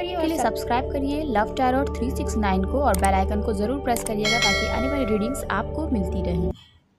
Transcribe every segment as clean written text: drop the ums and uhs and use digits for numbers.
करिए के लिए सब्सक्राइब करिए लव टैरोट 369 को और बेल आइकन को ज़रूर प्रेस करिएगा ताकि आने वाली रीडिंग्स आपको मिलती रहें।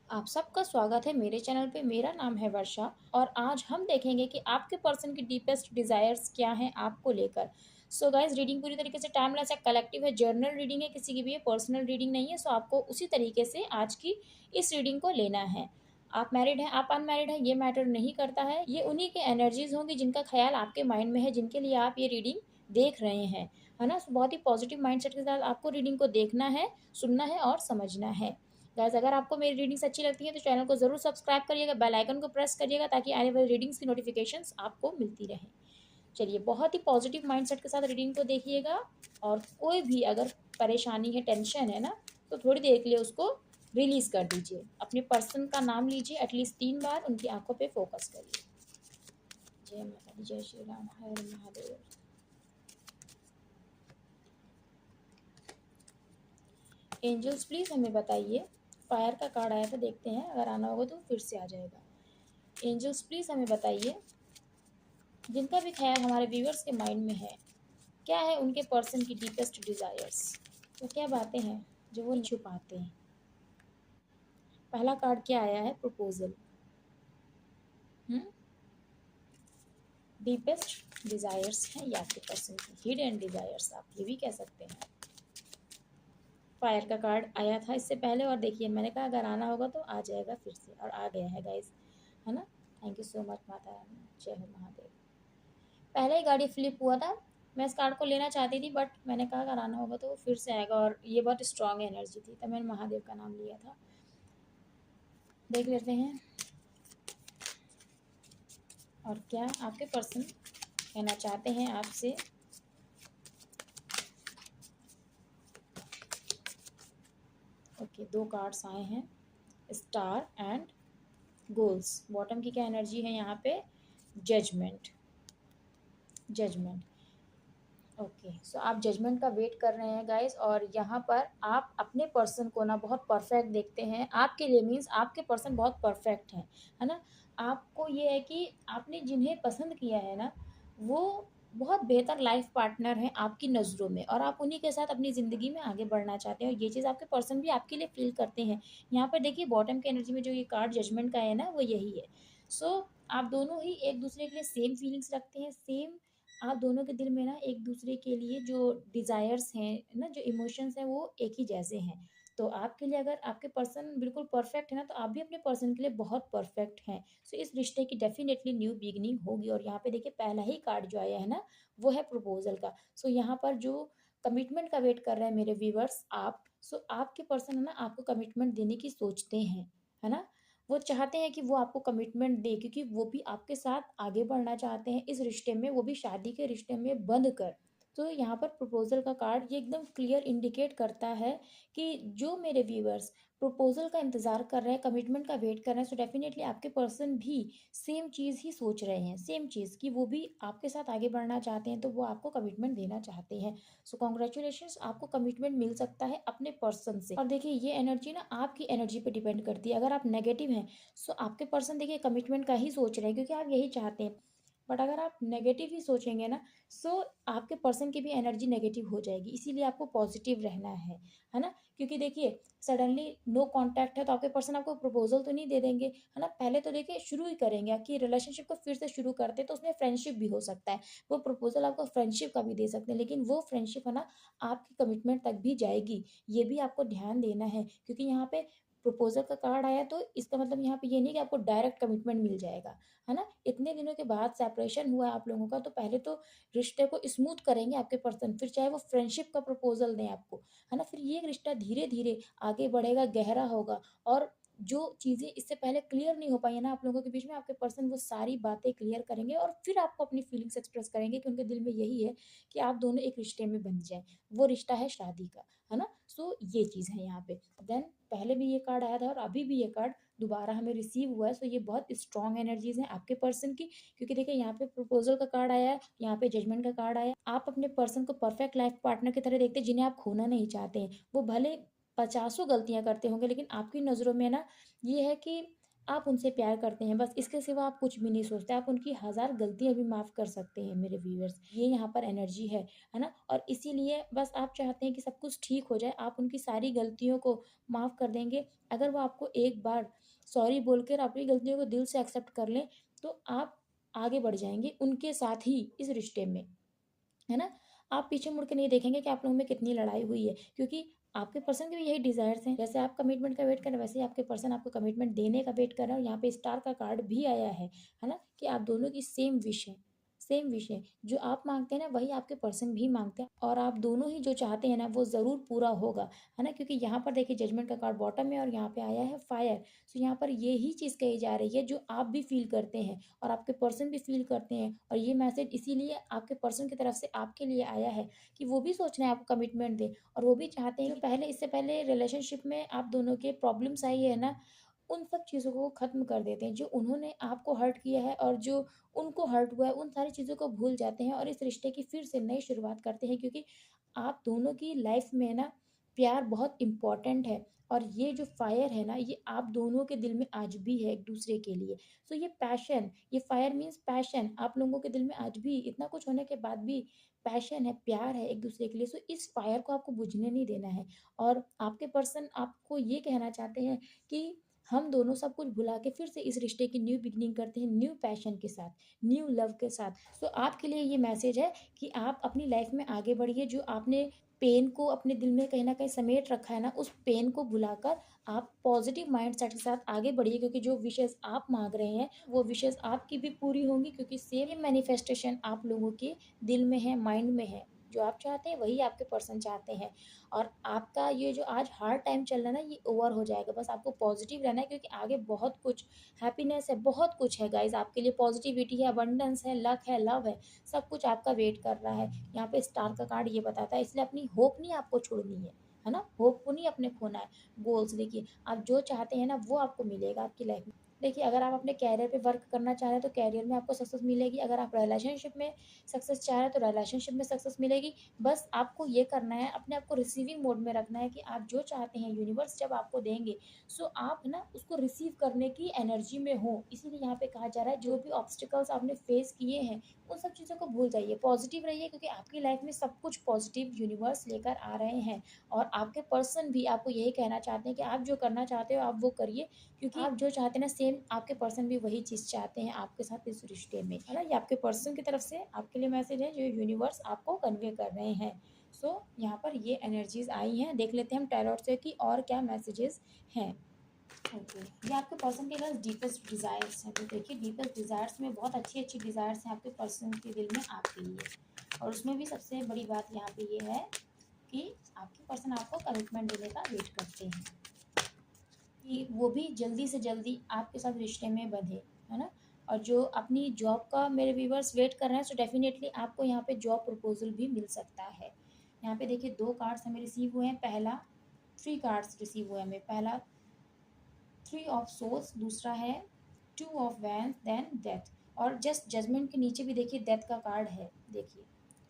आप सबका स्वागत है मेरे चैनल पे। मेरा नाम है वर्षा और आज हम देखेंगे कि आपके पर्सन की डीपेस्ट डिजायर्स क्या हैं आपको लेकर। सो गाइस, रीडिंग पूरी तरीके से टाइमलेस है, कलेक्टिव है, जर्नल रीडिंग है, किसी की भी पर्सनल रीडिंग नहीं है। सो आपको उसी तरीके से आज की इस रीडिंग को लेना है। आप मैरिड हैं, आप अनमैरिड हैं, ये मैटर नहीं करता है। ये उन्हीं के एनर्जीज होंगी जिनका ख्याल आपके माइंड में है, जिनके लिए आप ये रीडिंग देख रहे हैं, है ना। So, बहुत ही पॉजिटिव माइंडसेट के साथ आपको रीडिंग को देखना है, सुनना है और समझना है। गाइस, अगर आपको मेरी रीडिंग्स अच्छी लगती है तो चैनल को जरूर सब्सक्राइब करिएगा, बेल आइकन को प्रेस करिएगा ताकि आने वाली रीडिंग्स की नोटिफिकेशंस आपको मिलती रहे। चलिए, बहुत ही पॉजिटिव माइंडसेट के साथ रीडिंग को देखिएगा। और कोई भी अगर परेशानी है, टेंशन है ना, तो थोड़ी देर के लिए उसको रिलीज कर दीजिए। अपने पर्सन का नाम लीजिए एटलीस्ट 3 बार, उनकी आंखों पे फोकस करिए। जय माता दी, जय श्री राम, हर महादेव। एंजल्स प्लीज हमें बताइए, फायर का कार्ड आया था, देखते हैं, अगर आना होगा तो फिर से आ जाएगा। एंजल्स प्लीज हमें बताइए, जिनका भी ख्याल हमारे व्यूअर्स के माइंड में है, क्या है उनके पर्सन की डीपेस्ट डिजायर्स। तो क्या बातें हैं जो वो छुपाते हैं। पहला कार्ड क्या आया है? प्रपोजल। डीपेस्ट डिजायर्स हैं ये आपके पर्सन की, हिडन डिजायर्स आप ये भी कह सकते हैं। फायर का कार्ड आया था इससे पहले और देखिए, मैंने कहा अगर आना होगा तो आ जाएगा फिर से, और आ गया है गाइस, है ना। Thank you so much Mata Rani, जय हो महादेव। पहले ही गाड़ी फ्लिप हुआ था, मैं इस कार्ड को लेना चाहती थी बट मैंने कहा अगर आना होगा तो फिर से आएगा, और ये बहुत स्ट्रांग एनर्जी थी तो मैंने महादेव का नाम लिया था। देख लेते हैं और क्या आपके पर्सन कहना चाहते हैं आपसे। ओके, 2 कार्ड्स आए हैं, स्टार एंड गोल्स। बॉटम की क्या एनर्जी है यहाँ पे? जजमेंट। जजमेंट। ओके, सो आप जजमेंट का वेट कर रहे हैं गाइस, और यहाँ पर आप अपने पर्सन को ना बहुत परफेक्ट देखते हैं। आपके लिए मीन्स आपके पर्सन बहुत परफेक्ट है ना। आपको ये है कि आपने जिन्हें पसंद किया है ना, वो बहुत बेहतर लाइफ पार्टनर है आपकी नज़रों में, और आप उन्हीं के साथ अपनी ज़िंदगी में आगे बढ़ना चाहते हैं, और ये चीज़ आपके पर्सन भी आपके लिए फील करते हैं। यहाँ पर देखिए, बॉटम की एनर्जी में जो ये कार्ड जजमेंट का है ना, वो यही है। सो आप दोनों ही एक दूसरे के लिए सेम फीलिंग्स रखते हैं, सेम। आप दोनों के दिल में ना एक दूसरे के लिए जो डिज़ायर्स हैं ना, जो इमोशंस हैं, वो एक ही जैसे हैं। तो आपके लिए अगर आपके पर्सन बिल्कुल परफेक्ट है ना, तो आप भी अपने पर्सन के लिए बहुत परफेक्ट हैं। सो इस रिश्ते की डेफिनेटली न्यू बिगिनिंग होगी। और यहाँ पे देखिए, पहला ही कार्ड जो आया है ना, वो है प्रपोजल का। सो यहाँ पर जो कमिटमेंट का वेट कर रहे हैं मेरे व्यूवर्स आप, सो आपके पर्सन है ना, आपको कमिटमेंट देने की सोचते हैं, है ना। वो चाहते हैं कि वो आपको कमिटमेंट दे, क्योंकि वो भी आपके साथ आगे बढ़ना चाहते हैं इस रिश्ते में, वो भी शादी के रिश्ते में बंध कर। तो यहाँ पर प्रपोजल का कार्ड ये एकदम क्लियर इंडिकेट करता है कि जो मेरे व्यूअर्स प्रपोजल का इंतजार कर रहे हैं, कमिटमेंट का वेट कर रहे हैं, सो डेफिनेटली आपके पर्सन भी सेम चीज़ ही सोच रहे हैं, सेम चीज़ कि वो भी आपके साथ आगे बढ़ना चाहते हैं, तो वो आपको कमिटमेंट देना चाहते हैं। सो कॉन्ग्रेचुलेशंस, आपको कमिटमेंट मिल सकता है अपने पर्सन से। और देखिए, ये एनर्जी ना आपकी एनर्जी पे डिपेंड करती है। अगर आप नेगेटिव हैं, सो आपके पर्सन देखिए कमिटमेंट का ही सोच रहे हैं, क्योंकि आप यही चाहते हैं। बट अगर आप नेगेटिव ही सोचेंगे ना, सो आपके पर्सन की भी एनर्जी नेगेटिव हो जाएगी। इसीलिए आपको पॉजिटिव रहना है ना। क्योंकि देखिए, सडनली नो कांटेक्ट है तो आपके पर्सन आपको प्रपोजल तो नहीं दे देंगे, है ना। पहले तो देखिए शुरू ही करेंगे कि रिलेशनशिप को फिर से शुरू करते हैं, तो उसमें फ्रेंडशिप भी हो सकता है। वो प्रपोजल आपको फ्रेंडशिप का भी दे सकते हैं, लेकिन वो फ्रेंडशिप है ना, आपकी कमिटमेंट तक भी जाएगी। ये भी आपको ध्यान देना है, क्योंकि यहाँ पे प्रपोजल का कार्ड आया, तो इसका मतलब यहाँ पे ये नहीं कि आपको डायरेक्ट कमिटमेंट मिल जाएगा, है ना। इतने दिनों के बाद सेपरेशन हुआ है आप लोगों का, तो पहले तो रिश्ते को स्मूथ करेंगे आपके पर्सन, फिर चाहे वो फ्रेंडशिप का प्रपोजल दें आपको, है ना। फिर ये रिश्ता धीरे धीरे आगे बढ़ेगा, गहरा होगा। और जो चीज़ें इससे पहले क्लियर नहीं हो पाई है ना आप लोगों के बीच में, आपके पर्सन वो सारी बातें क्लियर करेंगे, और फिर आपको अपनी फीलिंग्स एक्सप्रेस करेंगे कि उनके दिल में यही है कि आप दोनों एक रिश्ते में बंध जाएं। वो रिश्ता है शादी का, है ना। सो ये चीज़ है यहाँ पे। देन पहले भी ये कार्ड आया था और अभी भी ये कार्ड दोबारा हमें रिसीव हुआ है। सो ये बहुत स्ट्रॉन्ग एनर्जीज हैं आपके पर्सन की, क्योंकि देखिए, यहाँ पे प्रपोजल का कार्ड आया है, यहाँ पे जजमेंट का कार्ड आया है। आप अपने पर्सन को परफेक्ट लाइफ पार्टनर की तरह देखते हैं, जिन्हें आप खोना नहीं चाहते हैं। वो भले 50 गलतियां करते होंगे, लेकिन आपकी नज़रों में ना, ये है कि आप उनसे प्यार करते हैं, बस इसके सिवा आप कुछ भी नहीं सोचते। आप उनकी हज़ार गलतियाँ भी माफ़ कर सकते हैं मेरे व्यूअर्स। ये यहाँ पर एनर्जी है ना? और इसीलिए बस आप चाहते हैं कि सब कुछ ठीक हो जाए, आप उनकी सारी गलतियों को माफ़ कर देंगे। अगर वो आपको एक बार सॉरी बोलकर अपनी गलतियों को दिल से एक्सेप्ट कर लें, तो आप आगे बढ़ जाएँगे उनके साथ ही इस रिश्ते में। है ना? आप पीछे मुड़ के नहीं देखेंगे कि आप लोगों में कितनी लड़ाई हुई है, क्योंकि आपके पर्सन के भी यही डिज़ायर्स हैं। जैसे आप कमिटमेंट का वेट कर रहे हैं, वैसे ही आपके पर्सन आपको कमिटमेंट देने का वेट कर रहे हैं, और यहाँ पे स्टार का कार्ड भी आया है ना? कि आप दोनों की सेम विश है, सेम विश है। जो आप माँगते हैं ना, वही आपके पर्सन भी माँगते हैं, और आप दोनों ही जो चाहते हैं ना, वो ज़रूर पूरा होगा, है ना? क्योंकि यहाँ पर देखिए जजमेंट का कार्ड बॉटम में, और यहाँ पे आया है फायर। सो यहाँ पर यही चीज़ कही जा रही है जो आप भी फ़ील करते हैं और आपके पर्सन भी फ़ील करते हैं, और ये मैसेज इसीलिए आपके पर्सन की तरफ से आपके लिए आया है कि वो भी सोच रहे हैं आपको कमिटमेंट दें, और वो भी चाहते हैं कि पहले इससे पहले रिलेशनशिप में आप दोनों के प्रॉब्लम्स आई है ना, उन सब चीज़ों को ख़त्म कर देते हैं। जो उन्होंने आपको हर्ट किया है और जो उनको हर्ट हुआ है, उन सारी चीज़ों को भूल जाते हैं और इस रिश्ते की फिर से नई शुरुआत करते हैं, क्योंकि आप दोनों की लाइफ में ना प्यार बहुत इम्पोर्टेंट है, और ये जो फायर है ना, ये आप दोनों के दिल में आज भी है एक दूसरे के लिए। सो ये पैशन, ये फायर मीन्स पैशन, आप लोगों के दिल में आज भी इतना कुछ होने के बाद भी पैशन है, प्यार है एक दूसरे के लिए। सो इस फायर को आपको बुझने नहीं देना है, और आपके पर्सन आपको ये कहना चाहते हैं कि हम दोनों सब कुछ भुला के फिर से इस रिश्ते की न्यू बिगिनिंग करते हैं, न्यू पैशन के साथ, न्यू लव के साथ। सो आपके लिए ये मैसेज है कि आप अपनी लाइफ में आगे बढ़िए। जो आपने पेन को अपने दिल में कहीं न कहीं समेट रखा है ना, उस पेन को भुलाकर आप पॉज़िटिव माइंडसेट के साथ आगे बढ़िए, क्योंकि जो विशेज़ आप माँग रहे हैं, वो विशेज़ आपकी भी पूरी होंगी, क्योंकि सेम मैनिफेस्टेशन आप लोगों के दिल में है, माइंड में है। जो आप चाहते हैं, वही आपके पर्सन चाहते हैं, और आपका ये जो आज हार्ड टाइम चल रहा है ना, ये ओवर हो जाएगा। बस आपको पॉज़िटिव रहना है, क्योंकि आगे बहुत कुछ हैप्पीनेस है, बहुत कुछ है गाइज़ आपके लिए। पॉज़िटिविटी है, अबंडेंस है, लक है, लव है, सब कुछ आपका वेट कर रहा है। यहाँ पे स्टार का कार्ड ये बताता है, इसलिए अपनी होप नहीं आपको छोड़नी है ना? होप को नहीं अपने खोना है। गोल्स देखिए, आप जो चाहते हैं ना, वो आपको मिलेगा आपकी लाइफ में। देखिए, अगर आप अपने करियर पे वर्क करना चाह रहे हैं, तो करियर में आपको सक्सेस मिलेगी। अगर आप रिलेशनशिप में सक्सेस चाह रहे हैं, तो रिलेशनशिप में सक्सेस मिलेगी। बस आपको ये करना है, अपने आप को रिसीविंग मोड में रखना है कि आप जो चाहते हैं यूनिवर्स जब आपको देंगे, सो आप ना उसको रिसीव करने की एनर्जी में हो। इसीलिए यहाँ पे कहा जा रहा है, जो भी ऑब्स्टिकल्स आपने फेस किए हैं, उन सब चीज़ों को भूल जाइए, पॉजिटिव रहिए, क्योंकि आपकी लाइफ में सब कुछ पॉजिटिव यूनिवर्स लेकर आ रहे हैं, और आपके पर्सन भी आपको यही कहना चाहते हैं कि आप जो करना चाहते हो आप वो करिए, क्योंकि आप जो चाहते हैं ना, सेम आपके पर्सन भी वही चीज़ चाहते हैं आपके साथ इस रिश्ते में, है ना? ये आपके पर्सन की तरफ से आपके लिए मैसेज है जो यूनिवर्स आपको कन्वे कर रहे हैं। सो यहाँ पर ये एनर्जीज आई हैं। देख लेते हैं हम टैरोट से कि और क्या मैसेजेस हैं। ओके, ये आपके पर्सन के पास डीपेस्ट डिज़ायर्स हैं। तो देखिए, डीपेस्ट डिज़ायर्स में बहुत अच्छी डिज़ायर्स हैं आपके पर्सन के दिल में आपके लिए, और उसमें भी सबसे बड़ी बात यहाँ पे ये है कि आपके पर्सन आपको कमिटमेंट देने का वेट करते हैं, कि वो भी जल्दी से जल्दी आपके साथ रिश्ते में बंधे, है ना? और जो अपनी जॉब का मेरे व्यूअर्स वेट कर रहे हैं, सो डेफ़िनेटली आपको यहाँ पे जॉब प्रपोज़ल भी मिल सकता है। यहाँ पे देखिए 2 कार्ड्स हमें रिसीव हुए हैं। पहला 3 कार्ड्स रिसीव हुए हैं हमें। पहला 3 ऑफ सोल्स, दूसरा है 2 ऑफ वैंड्स, देन डेथ, और जस्ट जजमेंट के नीचे भी देखिए डेथ का कार्ड है। देखिए,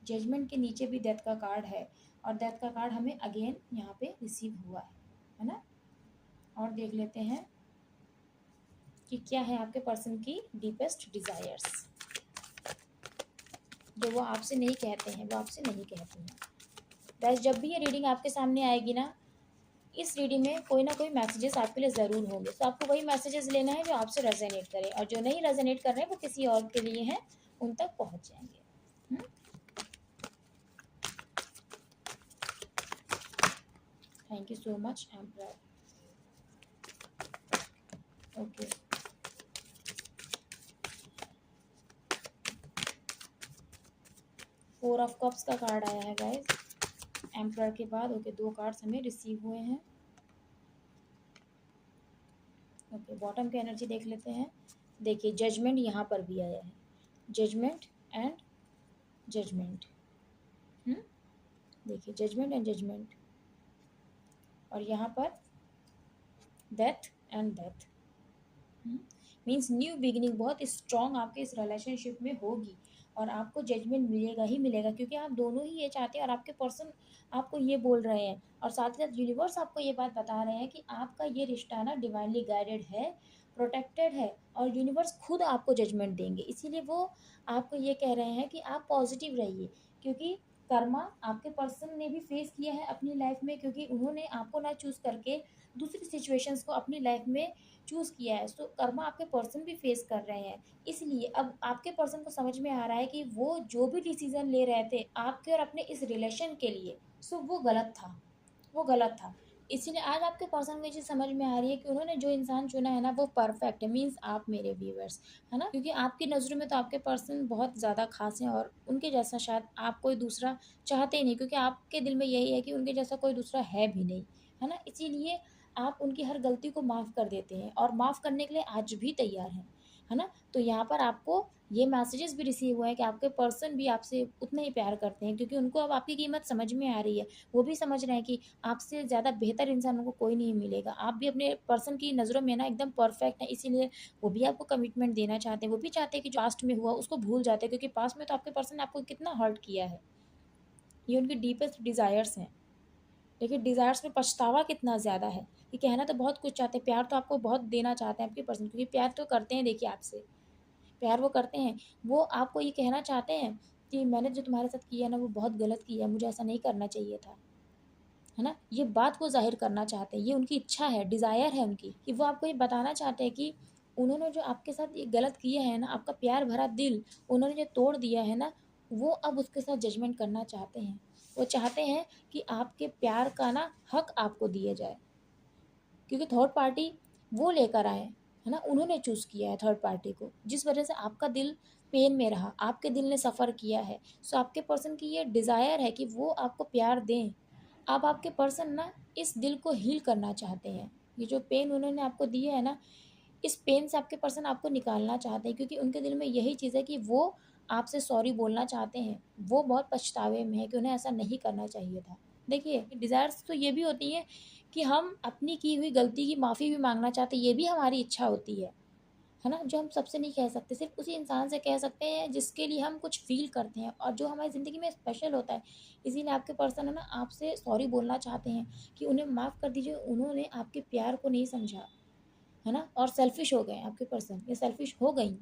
जजमेंट के नीचे भी डेथ का कार्ड है, और डेथ का कार्ड हमें अगेन यहाँ पे रिसीव हुआ है ना? और देख लेते हैं कि क्या है आपके पर्सन की डीपेस्ट डिज़ायर्स, जो वो आपसे नहीं कहते हैं, वो आपसे नहीं कहते हैं। गाइस, जब भी ये रीडिंग आपके सामने आएगी ना, इस रीडिंग में कोई ना कोई मैसेजेस आपके लिए ज़रूर होंगे। तो आपको वही मैसेजेस लेना है जो आपसे रेजोनेट करें, और जो नहीं रेजोनेट कर रहे हैं वो किसी और के लिए हैं, उन तक पहुंच जाएंगे। Thank you so much emperor. Okay, 4 of cups का कार्ड आया है गाइस एम्परर के बाद। ओके, 2 कार्ड्स हमें रिसीव हुए हैं। ओके, बॉटम की एनर्जी देख लेते हैं। देखिए, जजमेंट यहाँ पर भी आया है, जजमेंट एंड जजमेंट। देखिए, जजमेंट एंड जजमेंट, और यहाँ पर death and death. Means new beginning बहुत स्ट्रॉन्ग आपके इस रिलेशनशिप में होगी, और आपको जजमेंट मिलेगा ही मिलेगा, क्योंकि आप दोनों ही ये चाहते हैं, और आपके पर्सन आपको ये बोल रहे हैं, और साथ ही साथ यूनिवर्स आपको ये बात बता रहे हैं कि आपका ये रिश्ता ना डिवाइनली गाइडेड है, प्रोटेक्टेड है और यूनिवर्स खुद आपको जजमेंट देंगे। इसीलिए वो आपको ये कह रहे हैं कि आप पॉजिटिव रहिए, क्योंकि कर्मा आपके पर्सन ने भी फेस किया है अपनी लाइफ में, क्योंकि उन्होंने आपको ना चूज करके दूसरी सिचुएशंस को अपनी लाइफ में चूज किया है। सो कर्मा आपके पर्सन भी फेस कर रहे हैं। इसलिए अब आपके पर्सन को समझ में आ रहा है कि वो जो भी डिसीजन ले रहे थे आपके और अपने इस रिलेशन के लिए, सो वो गलत था, वो गलत था। इसीलिए आज आपके पर्सन को ये चीज़ समझ में आ रही है कि उन्होंने जो इंसान चुना है ना वो परफेक्ट है, मीन्स आप मेरे व्यूअर्स, है ना, क्योंकि आपकी नज़रों में तो आपके पर्सन बहुत ज़्यादा खास हैं और उनके जैसा शायद आप कोई दूसरा चाहते ही नहीं, क्योंकि आपके दिल में यही है कि उनके जैसा कोई दूसरा है भी नहीं, है ना। इसीलिए आप उनकी हर गलती को माफ़ कर देते हैं और माफ़ करने के लिए आज भी तैयार हैं, है ना। तो यहाँ पर आपको ये मैसेजेस भी रिसीव हुए हैं कि आपके पर्सन भी आपसे उतना ही प्यार करते हैं, क्योंकि उनको अब आपकी कीमत समझ में आ रही है। वो भी समझ रहे हैं कि आपसे ज़्यादा बेहतर इंसान उनको कोई नहीं मिलेगा। आप भी अपने पर्सन की नज़रों में ना एकदम परफेक्ट हैं, इसीलिए वो भी आपको कमिटमेंट देना चाहते हैं। वो भी चाहते हैं कि जो पास्ट में हुआ उसको भूल जाते हैं, क्योंकि पास्ट में तो आपके पर्सन ने आपको कितना हर्ट किया है। ये उनके डीपेस्ट डिज़ायर्स हैं, लेकिन डिज़ायर्स में पछतावा कितना ज़्यादा है। ये कहना तो बहुत कुछ चाहते हैं, प्यार तो आपको बहुत देना चाहते हैं आपके पर्सन, क्योंकि प्यार तो करते हैं, देखिए आपसे प्यार वो करते हैं। वो आपको ये कहना चाहते हैं कि मैंने जो तुम्हारे साथ किया ना वो बहुत गलत किया, मुझे ऐसा नहीं करना चाहिए था, है ना। ये बात वो ज़ाहिर करना चाहते हैं, ये उनकी इच्छा है, डिज़ायर है उनकी, कि वो आपको ये बताना चाहते हैं कि उन्होंने जो आपके साथ ये गलत किया है ना, आपका प्यार भरा दिल उन्होंने जो तोड़ दिया है ना, वो अब उसके साथ जजमेंट करना चाहते हैं। वो चाहते हैं कि आपके प्यार का ना हक आपको दिया जाए, क्योंकि थर्ड पार्टी वो लेकर आए, है ना, उन्होंने चूज़ किया है थर्ड पार्टी को, जिस वजह से आपका दिल पेन में रहा, आपके दिल ने सफ़र किया है। सो आपके पर्सन की ये डिज़ायर है कि वो आपको प्यार दें। अब आपके पर्सन ना इस दिल को हील करना चाहते हैं। ये जो पेन उन्होंने आपको दिया है ना, इस पेन से आपके पर्सन आपको निकालना चाहते हैं, क्योंकि उनके दिल में यही चीज़ है कि वो आपसे सॉरी बोलना चाहते हैं। वो बहुत पछतावे में है कि उन्हें ऐसा नहीं करना चाहिए था। देखिए, डिज़ायर्स तो ये भी होती हैं कि हम अपनी की हुई गलती की माफ़ी भी माँगना चाहते हैं, ये भी हमारी इच्छा होती है ना? जो हम सबसे नहीं कह सकते, सिर्फ़ उसी इंसान से कह सकते हैं जिसके लिए हम कुछ फ़ील करते हैं और जो हमारी ज़िंदगी में स्पेशल होता है। इसीलिए आपके पर्सन है ना आपसे सॉरी बोलना चाहते हैं कि उन्हें माफ़ कर दीजिए, उन्होंने आपके प्यार को नहीं समझा, है ना? और सेल्फ़िश हो गए आपके पर्सन, ये सेल्फ़िश हो गईं।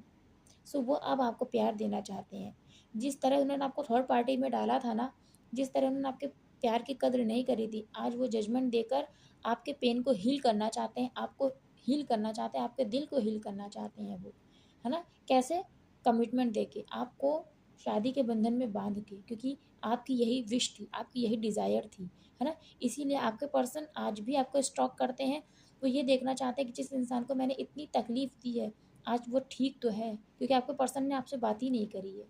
सो वो अब आपको प्यार देना चाहते हैं। जिस तरह उन्होंने आपको थर्ड पार्टी में डाला था ना, जिस तरह उन्होंने आपके प्यार की कद्र नहीं करी थी, आज वो जजमेंट देकर आपके पेन को हील करना चाहते हैं, आपको हील करना चाहते हैं, आपके दिल को हील करना चाहते हैं वो, है ना? कैसे? कमिटमेंट देके, आपको शादी के बंधन में बाँध के, क्योंकि आपकी यही विश थी, आपकी यही डिज़ायर थी, है ना? इसीलिए आपके पर्सन आज भी आपको स्टॉक करते हैं। वो ये देखना चाहते हैं कि जिस इंसान को मैंने इतनी तकलीफ़ दी है, आज वो ठीक तो है, क्योंकि आपके पर्सन ने आपसे बात ही नहीं करी है।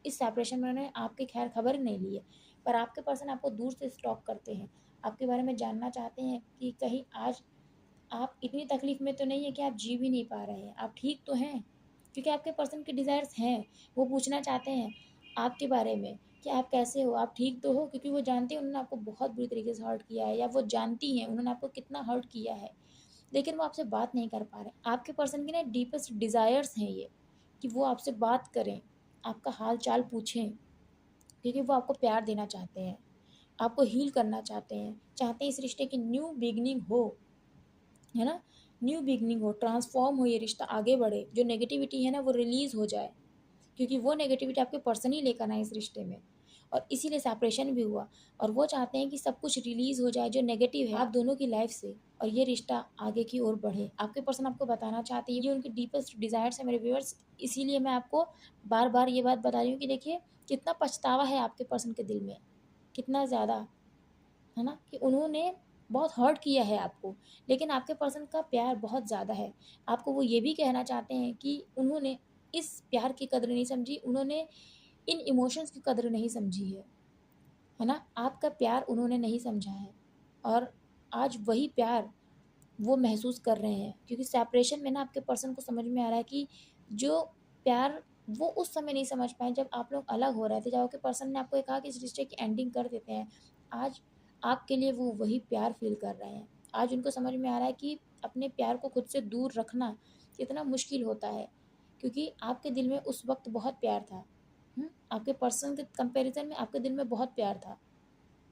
इस सेपरेशन में उन्होंने आपकी खैर खबर ही नहीं ली है, पर आपके पर्सन आपको दूर से स्टॉक करते हैं। आपके बारे में जानना चाहते हैं कि कहीं आज आप इतनी तकलीफ़ में तो नहीं है कि आप जी भी नहीं पा रहे हैं, आप ठीक तो हैं? क्योंकि आपके पर्सन के डिज़ायर्स हैं, वो पूछना चाहते हैं आपके बारे में कि आप कैसे हो, आप ठीक तो हो? क्योंकि वो जानते हैं उन्होंने आपको बहुत बुरी तरीके से हर्ट किया है, या वो जानती हैं उन्होंने आपको कितना हर्ट किया है, लेकिन वो आपसे बात नहीं कर पा रहे। आपके पर्सन की ना डीपेस्ट डिज़ायर्स हैं ये, कि वो आपसे बात करें, आपका हाल-चाल पूछें, क्योंकि वो आपको प्यार देना चाहते हैं, आपको हील करना चाहते हैं इस रिश्ते की न्यू बिगिनिंग हो, है ना? न्यू बिगिनिंग हो, ट्रांसफ़ॉर्म हो, ये रिश्ता आगे बढ़े, जो नेगेटिविटी है ना वो रिलीज़ हो जाए, क्योंकि वो नेगेटिविटी आपके पर्सन ही लेकर आए इस रिश्ते में, और इसीलिए सेपरेशन भी हुआ। और वो चाहते हैं कि सब कुछ रिलीज़ हो जाए जो नेगेटिव है आप दोनों की लाइफ से, और ये रिश्ता आगे की ओर बढ़े। आपके पर्सन आपको बताना चाहते हैं, ये उनकी डीपेस्ट डिज़ायर्स है मेरे व्यूअर्स। इसीलिए मैं आपको बार बार ये बात बता रही हूँ कि देखिए कितना पछतावा है आपके पर्सन के दिल में, कितना ज़्यादा, है ना, कि उन्होंने बहुत हर्ट किया है आपको, लेकिन आपके पर्सन का प्यार बहुत ज़्यादा है। आपको वो ये भी कहना चाहते हैं कि उन्होंने इस प्यार की कद्र नहीं समझी, उन्होंने इन इमोशंस की कद्र नहीं समझी है ना? आपका प्यार उन्होंने नहीं समझा है, और आज वही प्यार वो महसूस कर रहे हैं, क्योंकि सेपरेशन में ना आपके पर्सन को समझ में आ रहा है कि जो प्यार वो उस समय नहीं समझ पाए जब आप लोग अलग हो रहे थे, जब आपके पर्सन ने आपको ये कहा कि इस रिश्ते की एंडिंग कर देते हैं, आज आपके लिए वो वही प्यार फ़ील कर रहे हैं। आज उनको समझ में आ रहा है कि अपने प्यार को खुद से दूर रखना कितना मुश्किल होता है, क्योंकि आपके दिल में उस वक़्त बहुत प्यार था। आपके पर्सन के कंपैरिज़न में आपके दिल में बहुत प्यार था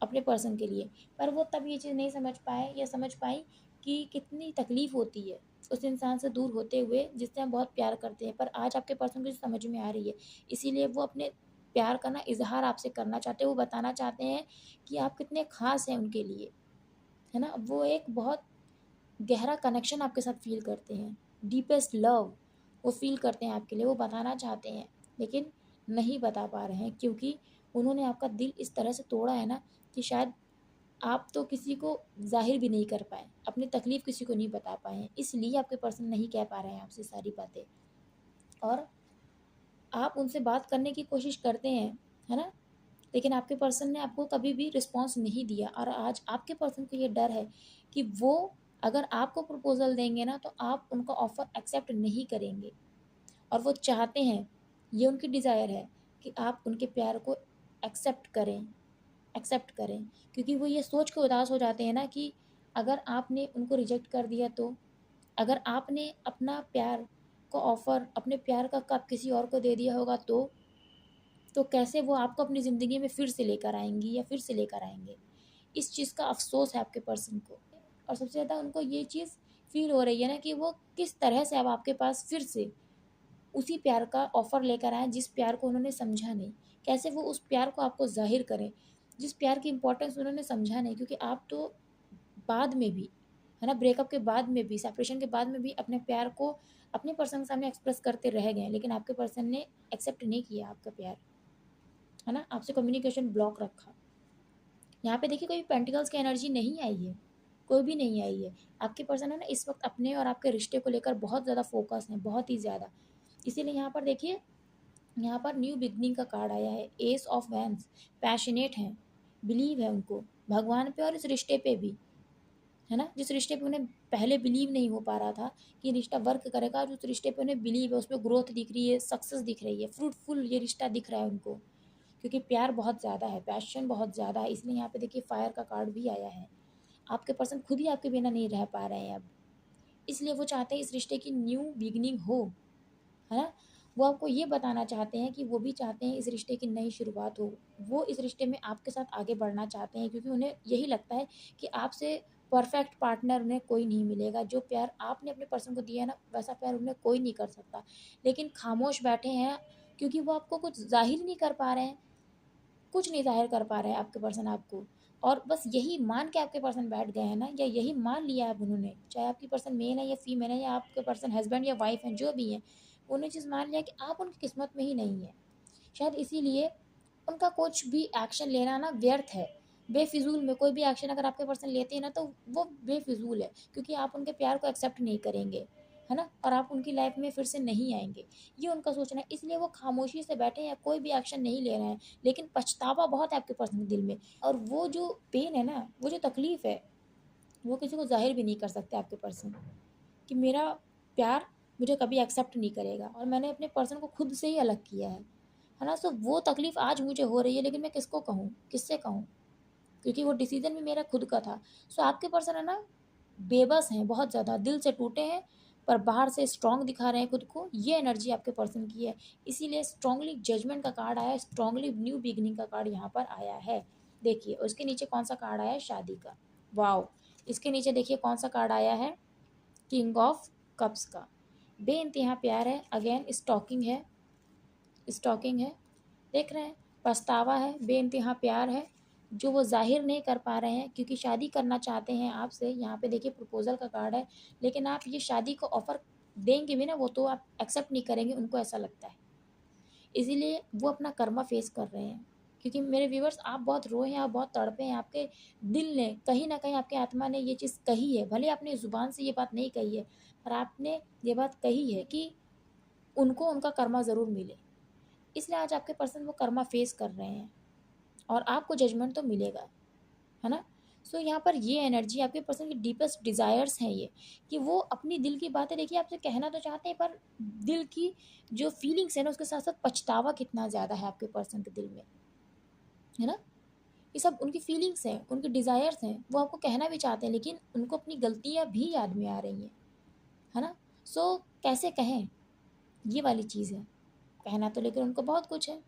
अपने पर्सन के लिए, पर वो तब ये चीज़ नहीं समझ पाए या समझ पाई कि कितनी तकलीफ़ होती है उस इंसान से दूर होते हुए जिससे हम बहुत प्यार करते हैं, पर आज आपके पर्सन को समझ में आ रही है। इसीलिए वो अपने प्यार का ना इज़हार आपसे करना चाहते हैं, वो बताना चाहते हैं कि आप कितने ख़ास हैं उनके लिए, है ना? वो एक बहुत गहरा कनेक्शन आपके साथ फ़ील करते हैं, डीपेस्ट लव वो फ़ील करते हैं आपके लिए, वो बताना चाहते हैं, लेकिन नहीं बता पा रहे हैं क्योंकि उन्होंने आपका दिल इस तरह से तोड़ा है ना कि शायद आप तो किसी को ज़ाहिर भी नहीं कर पाए, अपनी तकलीफ़ किसी को नहीं बता पाए हैं, इसलिए आपके पर्सन नहीं कह पा रहे हैं आपसे सारी बातें। और आप उनसे बात करने की कोशिश करते हैं, है ना? लेकिन आपके पर्सन ने आपको कभी भी रिस्पॉन्स नहीं दिया और आज आपके पर्सन को ये डर है कि वो अगर आपको प्रपोज़ल देंगे ना तो आप उनका ऑफ़र एक्सेप्ट नहीं करेंगे और वो चाहते हैं, ये उनकी डिज़ायर है कि आप उनके प्यार को एक्सेप्ट करें, एक्सेप्ट करें। क्योंकि वो ये सोच के उदास हो जाते हैं ना कि अगर आपने उनको रिजेक्ट कर दिया तो? अगर आपने अपना प्यार को ऑफ़र अपने प्यार का कप किसी और को दे दिया होगा तो? तो कैसे वो आपको अपनी ज़िंदगी में फिर से लेकर आएँगी या फिर से लेकर आएँगे? इस चीज़ का अफ़सोस है आपके पर्सन को और सबसे ज़्यादा उनको ये चीज़ फ़ील हो रही है ना कि वो किस तरह से अब आपके पास फिर से उसी प्यार का ऑफ़र लेकर आएँ जिस प्यार को उन्होंने समझा नहीं। कैसे वो उस प्यार को आपको ज़ाहिर करें, जिस प्यार की इम्पोर्टेंस उन्होंने समझा नहीं क्योंकि आप तो बाद में भी, है ना, ब्रेकअप के बाद में भी, सेपरेशन के बाद में भी अपने प्यार को अपने पर्सन के सामने एक्सप्रेस करते रह गए, लेकिन आपके पर्सन ने एक्सेप्ट नहीं किया आपका प्यार, है ना? आपसे कम्युनिकेशन ब्लॉक रखा। यहाँ पे देखिए कोई पेंटिकल्स की एनर्जी नहीं आई है, कोई भी नहीं आई है। आपके पर्सन है ना इस वक़्त अपने और आपके रिश्ते को लेकर बहुत ज़्यादा फ़ोकस हैं, बहुत ही ज़्यादा। इसीलिए यहाँ पर देखिए, यहाँ पर न्यू बिगिनिंग का कार्ड आया है, एस ऑफ वैंड्स, पैशनेट हैं, बिलीव है उनको भगवान पे और इस रिश्ते पे भी, है ना? जिस रिश्ते पे उन्हें पहले बिलीव नहीं हो पा रहा था कि रिश्ता वर्क करेगा, आज उस रिश्ते पे उन्हें बिलीव है, उसमें ग्रोथ दिख रही है, सक्सेस दिख रही है, फ्रूटफुल ये रिश्ता दिख रहा है उनको। क्योंकि प्यार बहुत ज़्यादा है, पैशन बहुत ज़्यादा है, इसलिए यहाँ पे देखिए फायर का कार्ड भी आया है। आपके पर्सन खुद ही आपके बिना नहीं रह पा रहे हैं अब, इसलिए वो चाहते हैं इस रिश्ते की न्यू बिगिनिंग हो, है ना? वो आपको ये बताना चाहते हैं कि वो भी चाहते हैं इस रिश्ते की नई शुरुआत हो। वो इस रिश्ते में आपके साथ आगे बढ़ना चाहते हैं क्योंकि उन्हें यही लगता है कि आपसे परफेक्ट पार्टनर उन्हें कोई नहीं मिलेगा। जो प्यार आपने अपने पर्सन को दिया है ना, वैसा प्यार उन्हें कोई नहीं कर सकता। लेकिन खामोश बैठे हैं क्योंकि वो आपको कुछ ज़ाहिर नहीं कर पा रहे हैं, कुछ नहीं ज़ाहिर कर पा रहे हैं आपके पर्सन आपको। और बस यही मान के आपके पर्सन बैठ गए हैं ना, या यही मान लिया है अब उन्होंने, चाहे आपकी पर्सन मेल है या फीमेल है या आपके पर्सन हस्बैंड या वाइफ हैं, जो भी हैं, उन्होंने चीज़ मान लिया कि आप उनकी किस्मत में ही नहीं है। शायद इसीलिए उनका कुछ भी एक्शन लेना ना व्यर्थ है, बेफिजूल में कोई भी एक्शन अगर आपके पर्सन लेते हैं ना तो वो बेफिजूल है क्योंकि आप उनके प्यार को एक्सेप्ट नहीं करेंगे, है ना? और आप उनकी लाइफ में फिर से नहीं आएंगे, ये उनका सोचना है। इसलिए वो खामोशी से बैठे हैं, कोई भी एक्शन नहीं ले रहे हैं, लेकिन पछतावा बहुत है आपके पर्सन के दिल में। और वो जो पेन है ना, वो जो तकलीफ है, वो किसी को जाहिर भी नहीं कर सकते आपके पर्सन कि मेरा प्यार मुझे कभी एक्सेप्ट नहीं करेगा और मैंने अपने पर्सन को खुद से ही अलग किया है ना? सो वो तकलीफ़ आज मुझे हो रही है, लेकिन मैं किसको कहूँ, किससे कहूँ? क्योंकि वो डिसीज़न भी मेरा खुद का था। सो आपके पर्सन है ना, बेबस हैं बहुत ज़्यादा, दिल से टूटे हैं, पर बाहर से स्ट्रॉन्ग दिखा रहे हैं खुद को, ये एनर्जी आपके पर्सन की है। इसीलिए स्ट्रॉन्गली जजमेंट का कार्ड आया है, स्ट्रॉन्गली न्यू बिगिनिंग का कार्ड यहाँ पर आया है। देखिए, उसके नीचे कौन-सा कार्ड आया है? शादी का। वॉव! इसके नीचे देखिए कौन-सा कार्ड आया है? किंग ऑफ कप्स का। बेइंतहा प्यार है, अगेन स्टॉकिंग है, स्टॉकिंग है, देख रहे हैं? पछतावा है, बेइंतहा प्यार है, जो वो ज़ाहिर नहीं कर पा रहे हैं क्योंकि शादी करना चाहते हैं आपसे। यहाँ पे देखिए प्रपोज़ल का कार्ड है, लेकिन आप ये शादी को ऑफ़र देंगे भी ना, वो तो आप एक्सेप्ट नहीं करेंगे, उनको ऐसा लगता है। इसीलिए वो अपना कर्मा फेस कर रहे हैं। क्योंकि मेरे व्यूअर्स, आप बहुत रोए हैं, आप बहुत तड़पे हैं, आपके दिल ने कहीं न कहीं, आपकी आत्मा ने ये चीज़ कही है। भले आपने ज़ुबान से ये बात नहीं कही है, पर आपने ये बात कही है कि उनको उनका कर्मा ज़रूर मिले। इसलिए आज आपके पर्सन वो कर्मा फेस कर रहे हैं और आपको जजमेंट तो मिलेगा, है ना? सो यहाँ पर ये एनर्जी आपके पर्सन की डीपेस्ट डिज़ायर्स हैं ये, कि वो अपनी दिल की बातें देखिए आपसे कहना तो चाहते हैं, पर दिल की जो फीलिंग्स है ना, उसके साथ-साथ पछतावा कितना ज़्यादा है आपके पर्सन के दिल में, है ना? ये सब उनकी फीलिंग्स हैं, उनकी डिज़ायर्स हैं, वो आपको कहना भी चाहते हैं, लेकिन उनको अपनी गलतियाँ भी याद में आ रही हैं, है ना? सो कैसे कहें? ये वाली चीज़ है। कहना तो लेकिन उनको बहुत कुछ है।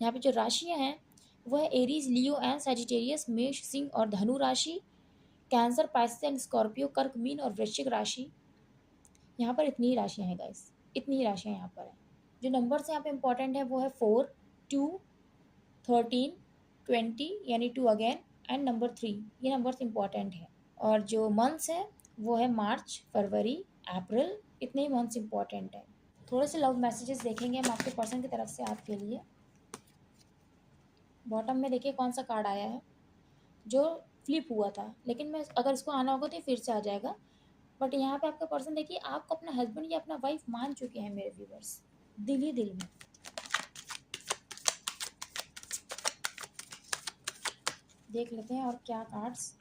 यहाँ पे जो राशियाँ हैं, वो है एरीज़, लियो एंड सजिटेरियस, मेष, सिंह और धनु राशि, कैंसर, पाइसेस एंड स्कॉर्पियो, कर्क, मीन और वृश्चिक राशि। यहाँ पर इतनी ही राशियाँ हैं गाइस, इतनी ही राशियाँ यहाँ पर हैं। जो नंबर्स यहाँ पे इंपॉर्टेंट है वो है 4, 2, 13, 20 यानी 2 अगेन एंड नंबर 3, ये नंबर्स इंपॉर्टेंट है। और जो मंथ्स है वो है मार्च, फरवरी, अप्रैल, इतने ही मंथ्स इंपॉर्टेंट है। थोड़े से लव मैसेजेस देखेंगे हम आपके पर्सन की तरफ से आपके लिए। बॉटम में देखिए कौन सा कार्ड आया है जो फ्लिप हुआ था, लेकिन मैं अगर इसको आना होगा तो ये फिर से आ जाएगा। बट यहाँ पे आपका पर्सन देखिए आपको अपना हस्बैंड या अपना वाइफ मान चुके हैं मेरे व्यूवर्स, दिल ही दिल में। देख लेते हैं और क्या कार्ड्स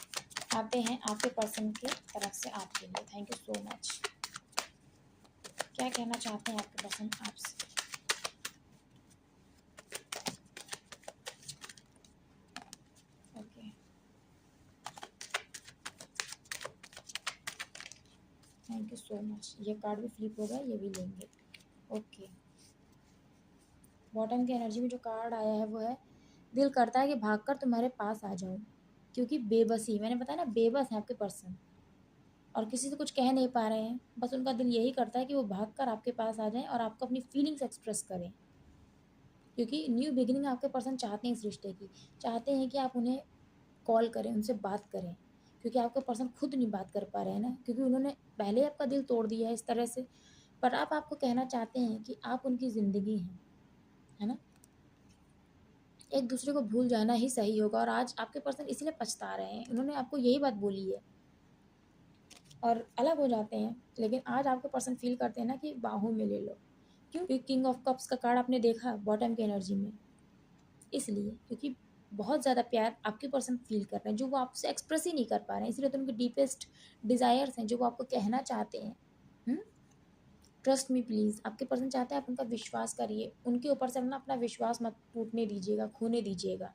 आते हैं आपके पर्सन के तरफ से आपके लिए। Thank you so much. क्या कहना चाहते हैं आपके पर्सन आपसे? Okay, thank you so much. ये कार्ड भी फ्लिप होगा, ये भी लेंगे। ओके, बॉटम की एनर्जी में जो कार्ड आया है वो है दिल करता है कि भागकर तुम्हारे पास आ जाऊं, क्योंकि बेबसी, मैंने बताया ना बेबस है आपके पर्सन और किसी से कुछ कह नहीं पा रहे हैं। बस उनका दिल यही करता है कि वो भागकर आपके पास आ जाएं और आपको अपनी फीलिंग्स एक्सप्रेस करें, क्योंकि न्यू बिगिनिंग आपके पर्सन चाहते हैं इस रिश्ते की, चाहते हैं कि आप उन्हें कॉल करें, उनसे बात करें, क्योंकि आपके पर्सन खुद नहीं बात कर पा रहे हैं ना, क्योंकि उन्होंने पहले आपका दिल तोड़ दिया है इस तरह से। पर आप आपको कहना चाहते हैं कि आप उनकी ज़िंदगी हैं, है ना। एक दूसरे को भूल जाना ही सही होगा और आज आपके पर्सन इसीलिए पछता रहे हैं, उन्होंने आपको यही बात बोली है और अलग हो जाते हैं। लेकिन आज आपके पर्सन फील करते हैं ना कि बाहों में ले लो। क्यों? क्योंकि किंग ऑफ कप्स का कार्ड आपने देखा बॉटम की एनर्जी में, इसलिए क्योंकि बहुत ज़्यादा प्यार आपके पर्सन फील कर रहे हैं जो वो आपसे एक्सप्रेस ही नहीं कर पा रहे हैं, इसलिए तो उनके डीपेस्ट डिज़ायर्स हैं जो वो आपको कहना चाहते हैं। ट्रस्ट मी प्लीज़, आपके पर्सन चाहते हैं आप उनका विश्वास करिए, उनके ऊपर से अपना विश्वास मत टूटने दीजिएगा, खोने दीजिएगा।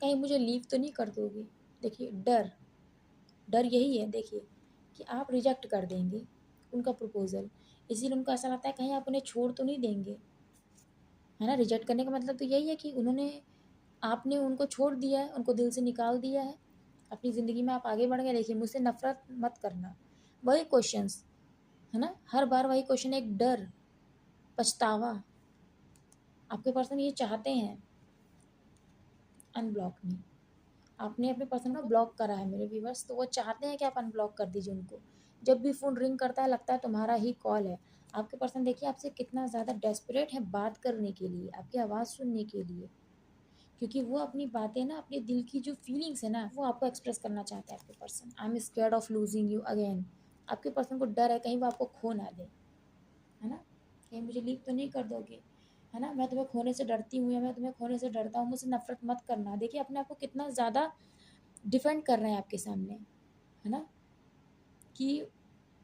कहीं मुझे लीव तो नहीं कर दोगे? देखिए डर, डर यही है देखिए कि आप रिजेक्ट कर देंगे उनका प्रपोज़ल, इसीलिए उनको ऐसा लगता है कहीं आप उन्हें छोड़ तो नहीं देंगे, है ना। रिजेक्ट करने का मतलब तो यही है कि आपने उनको छोड़ दिया है, उनको दिल से निकाल दिया है, अपनी ज़िंदगी में आप आगे बढ़ गए। देखिए मुझसे नफ़रत मत करना, वही क्वेश्चंस, है ना, हर बार वही क्वेश्चन, एक डर, पछतावा। आपके पर्सन ये चाहते हैं अनब्लॉक मी, आपने अपने पर्सन को ब्लॉक करा है मेरे व्यूवर्स, तो वो चाहते हैं कि आप अनब्लॉक कर दीजिए उनको। जब भी फ़ोन रिंग करता है लगता है तुम्हारा ही कॉल है। आपके पर्सन देखिए आपसे कितना ज़्यादा डेस्परेट है बात करने के लिए, आपकी आवाज़ सुनने के लिए, क्योंकि वो अपनी बातें ना, अपने दिल की जो फीलिंग्स है ना, वो आपको एक्सप्रेस करना चाहता है आपके person. I am scared of losing you again, आपके पर्सन को डर है कहीं वो आपको खो ना दे, है ना। कहीं मुझे लीव तो नहीं कर दोगे, है ना, मैं तुम्हें खोने से डरती हूँ या मैं तुम्हें खोने से डरता हूँ, मुझसे नफरत मत करना। देखिए अपने आप को कितना ज़्यादा डिफेंड कर रहे हैं आपके सामने, है ना, कि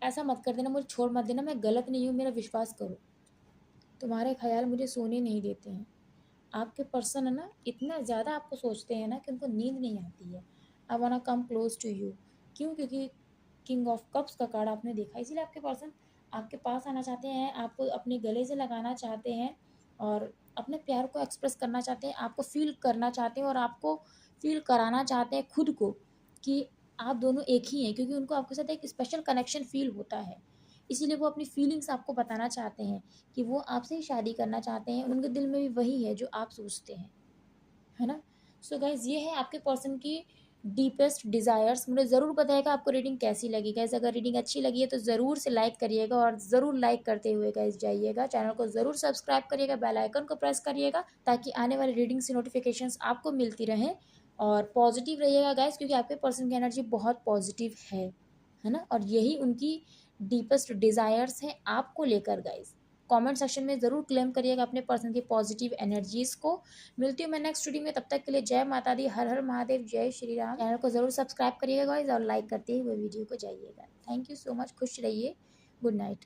ऐसा मत कर देना, मुझे छोड़ मत देना, मैं गलत नहीं हूँ, मेरा विश्वास करो, तुम्हारे ख्याल मुझे सोने नहीं देते हैं। आपके पर्सन है ना इतना ज़्यादा आपको सोचते हैं ना कि उनको नींद नहीं आती है। I want to come close to you, क्यों? क्योंकि किंग ऑफ कप्स का कार्ड आपने देखा, इसीलिए आपके पर्सन आपके पास आना चाहते हैं, आपको अपने गले से लगाना चाहते हैं और अपने प्यार को एक्सप्रेस करना चाहते हैं, आपको फील करना चाहते हैं और आपको फील कराना चाहते हैं खुद को कि आप दोनों एक ही हैं, क्योंकि उनको आपके साथ एक स्पेशल कनेक्शन फील होता है। इसीलिए वो अपनी फीलिंग्स आपको बताना चाहते हैं कि वो आपसे ही शादी करना चाहते हैं, उनके दिल में भी वही है जो आप सोचते हैं, है ना। सो गाइज ये है आपके पर्सन की डीपेस्ट डिज़ायर्स। मुझे ज़रूर बताइएगा आपको रीडिंग कैसी लगी। गाइज अगर रीडिंग अच्छी लगी है तो ज़रूर से लाइक करिएगा और ज़रूर लाइक करते हुए गाइज जाइएगा, चैनल को ज़रूर सब्सक्राइब करिएगा, बेल आइकन को प्रेस करिएगा ताकि आने वाली रीडिंग्स की नोटिफिकेशंस आपको मिलती रहें। और पॉजिटिव रहिएगा गाइज, क्योंकि आपके पर्सन की एनर्जी बहुत पॉजिटिव है ना, और यही उनकी डीपेस्ट डिज़ायर्स हैं आपको लेकर। गाइज कमेंट सेक्शन में ज़रूर क्लेम करिएगा अपने पर्सन की पॉजिटिव एनर्जीज़ को। मिलती हूँ मैं नेक्स्ट वीडियो में, तब तक के लिए जय माता दी, हर हर महादेव, जय श्री राम। चैनल को ज़रूर सब्सक्राइब करिएगा गाइज और लाइक करते हुए वीडियो को जाइएगा। थैंक यू सो मच, खुश रहिए, गुड नाइट।